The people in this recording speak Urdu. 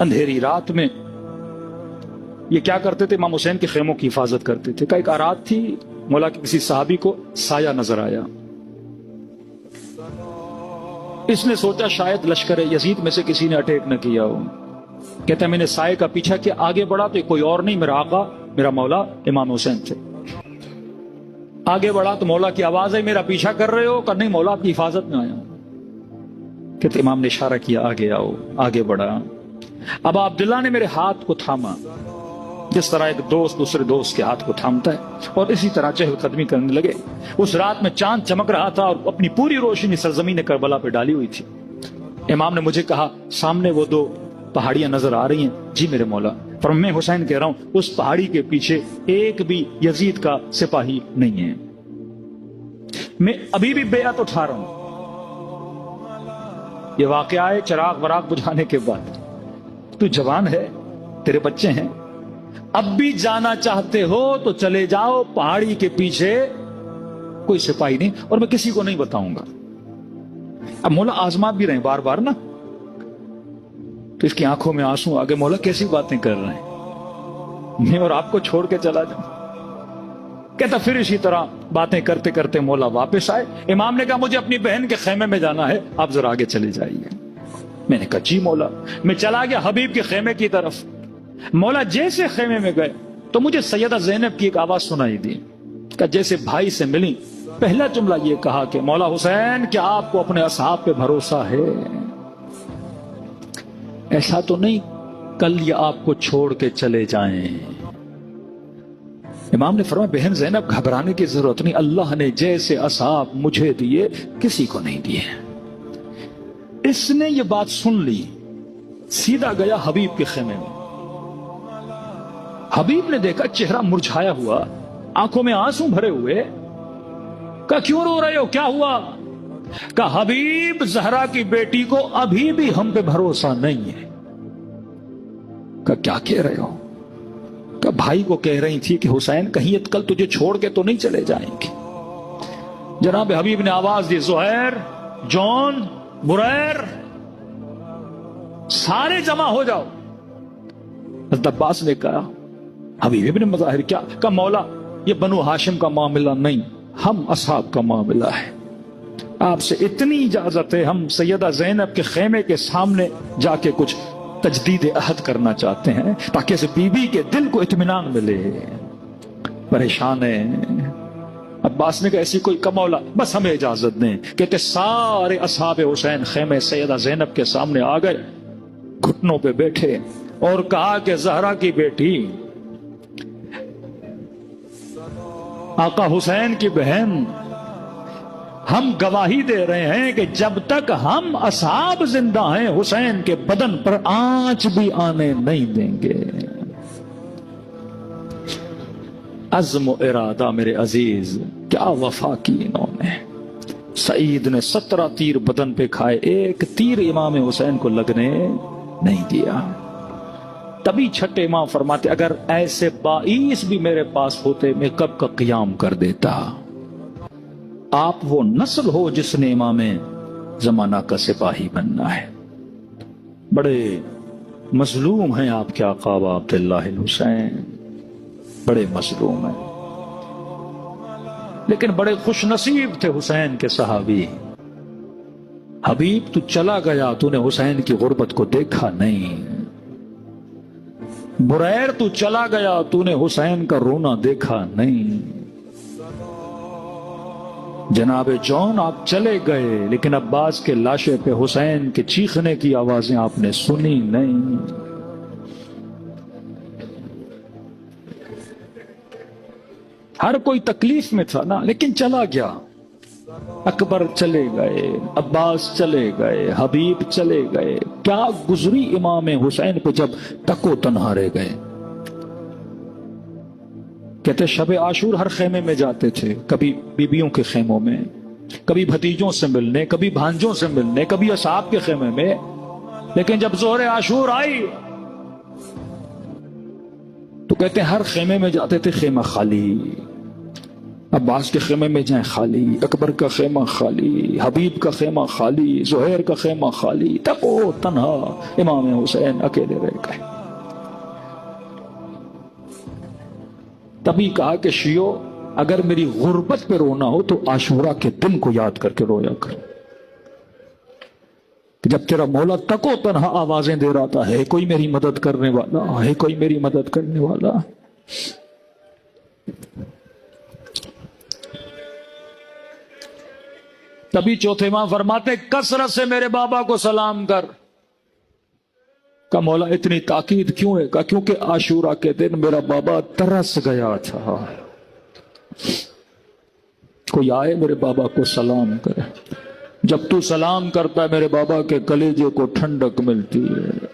اندھیری رات میں یہ کیا کرتے تھے؟ امام حسین کے خیموں کی حفاظت کرتے تھے. کہ ایک رات تھی، مولا کے کسی صحابی کو سایہ نظر آیا. اس نے سوچا شاید لشکر یزید میں سے کسی نے اٹیک نہ کیا ہو. کہتا ہے میں نے سائے کا پیچھا کیا، آگے بڑھا تو کوئی اور نہیں، میرا آقا میرا مولا امام حسین تھے. آگے بڑھا تو مولا کی آواز ہے میرا پیچھا کر رہے ہو؟ کہ نہیں مولا آپ کی حفاظت میں آیا ہوں. کہتے امام نے اشارہ کیا آگے آؤ. آگے بڑھا. اب عبداللہ نے میرے ہاتھ کو تھاما، جس طرح ایک دوست دوسرے دوست کے ہاتھ کو تھامتا ہے، اور اسی طرح چہل قدمی کرنے لگے. اس رات میں چاند چمک رہا تھا اور اپنی پوری روشنی سرزمین کربلا پہ ڈالی ہوئی تھی. امام نے مجھے کہا سامنے وہ دو پہاڑیاں نظر آ رہی ہیں. جی میرے مولا. پر میں حسین کہہ رہا ہوں اس پہاڑی کے پیچھے ایک بھی یزید کا سپاہی نہیں ہے. میں ابھی بھی بیعت اٹھا رہا ہوں. یہ واقعہ ہے چراغ وراغ بجھانے کے بعد. تو جوان ہے، تیرے بچے ہیں، اب بھی جانا چاہتے ہو تو چلے جاؤ، پہاڑی کے پیچھے کوئی سپاہی نہیں، اور میں کسی کو نہیں بتاؤں گا. اب مولا آزما بھی رہے بار بار نا، تو اس کی آنکھوں میں آنسو آگے. مولا کیسی باتیں کر رہے ہیں، میں اور آپ کو چھوڑ کے چلا جاؤں؟ کہتا پھر اسی طرح باتیں کرتے کرتے مولا واپس آئے. امام نے کہا مجھے اپنی بہن کے خیمے میں جانا ہے، آپ ذرا آگے چلے جائیے. میں نے کہا جی مولا. میں چلا گیا حبیب کے خیمے کی طرف. مولا جیسے خیمے میں گئے تو مجھے سیدہ زینب کی ایک آواز سنائی دی کہ جیسے بھائی سے ملی. پہلا جملہ یہ کہا کہ مولا حسین کیا آپ کو اپنے اصحاب پہ بھروسہ ہے؟ ایسا تو نہیں کل یہ آپ کو چھوڑ کے چلے جائیں؟ امام نے فرمایا بہن زینب گھبرانے کی ضرورت نہیں، اللہ نے جیسے اصحاب مجھے دیے کسی کو نہیں دیے. اس نے یہ بات سن لی، سیدھا گیا حبیب کے خیمے میں. حبیب نے دیکھا چہرہ مرجھایا ہوا، آنکھوں میں آنسو بھرے ہوئے. کہا کیوں رو رہے ہو، کیا ہوا؟ کہا حبیب زہرا کی بیٹی کو ابھی بھی ہم پہ بھروسہ نہیں ہے. کہا کیا کہہ رہے ہو؟ کہا بھائی کو کہہ رہی تھی کہ حسین کہیں کل تجھے چھوڑ کے تو نہیں چلے جائیں گے. جناب حبیب نے آواز دی زہیر، جون، بریر، سارے جمع ہو جاؤ. حضرت عباس نے کہا حبیب ابن مظاہر کیا؟ کہا مولا یہ بنو ہاشم کا معاملہ نہیں، ہم اصحاب کا معاملہ ہے. آپ سے اتنی اجازت ہے، ہم سیدہ زینب کے خیمے کے سامنے جا کے کچھ تجدید عہد کرنا چاہتے ہیں تاکہ اس بی بی کے دل کو اطمینان ملے. پریشان ہے. عباس نے کہا ایسی کوئی کمولا، بس ہمیں اجازت دیں. کہتے سارے اصحاب حسین خیمے سیدہ زینب کے سامنے آ گئے، گھٹنوں پہ بیٹھے اور کہا کہ زہرا کی بیٹی، آقا حسین کی بہن، ہم گواہی دے رہے ہیں کہ جب تک ہم اصحاب زندہ ہیں حسین کے بدن پر آنچ بھی آنے نہیں دیں گے. عزم و ارادہ میرے عزیز، کیا وفا کی انہوں نے. سعید نے 17 تیر بدن پہ کھائے، ایک تیر امام حسین کو لگنے نہیں دیا. تبھی چھٹے امام فرماتے اگر ایسے 22 بھی میرے پاس ہوتے میں کب کا قیام کر دیتا. آپ وہ نسل ہو جس نے امام زمانہ کا سپاہی بننا ہے. بڑے مظلوم ہیں آپ کے آقا عبداللہ الحسین، بڑے مظلوم ہیں، لیکن بڑے خوش نصیب تھے حسین کے صحابی. حبیب تو چلا گیا، تو نے حسین کی غربت کو دیکھا نہیں. بریر تو چلا گیا، تو نے حسین کا رونا دیکھا نہیں. جناب جون آپ چلے گئے، لیکن عباس کے لاشے پہ حسین کے چیخنے کی آوازیں آپ نے سنی نہیں. ہر کوئی تکلیف میں تھا نا، لیکن چلا گیا. اکبر چلے گئے، عباس چلے گئے، حبیب چلے گئے. کیا گزری امام حسین پہ جب تکو تنہا رہ گئے. کہتے شب عاشور ہر خیمے میں جاتے تھے، کبھی بیبیوں کے خیموں میں، کبھی بھتیجوں سے ملنے، کبھی بھانجوں سے ملنے، کبھی اصحاب کے خیمے میں. لیکن جب ظہر عاشور آئی تو کہتے ہر خیمے میں جاتے تھے، خیمہ خالی. عباس کے خیمے میں جائیں خالی، اکبر کا خیمہ خالی، حبیب کا خیمہ خالی، زہیر کا خیمہ خالی، تب وہ تنہا امام حسین اکیلے رہ گئے۔ تبھی کہا کہ شیعو اگر میری غربت پہ رونا ہو تو عاشورہ کے دن کو یاد کر کے رویا کر، جب تیرا مولا تکو تنہا آوازیں دے رہا تھا، ہے کوئی میری مدد کرنے والا، ہے کوئی میری مدد کرنے والا۔ تبھی چوتھے ماہ فرماتے کثرت سے میرے بابا کو سلام کر۔ کہ مولا اتنی تاکید کیوں ہے؟ کہ کیونکہ عاشورہ کے دن میرا بابا ترس گیا تھا، کوئی آئے میرے بابا کو سلام کرے۔ جب تو سلام کرتا ہے میرے بابا کے کلیجے کو ٹھنڈک ملتی ہے۔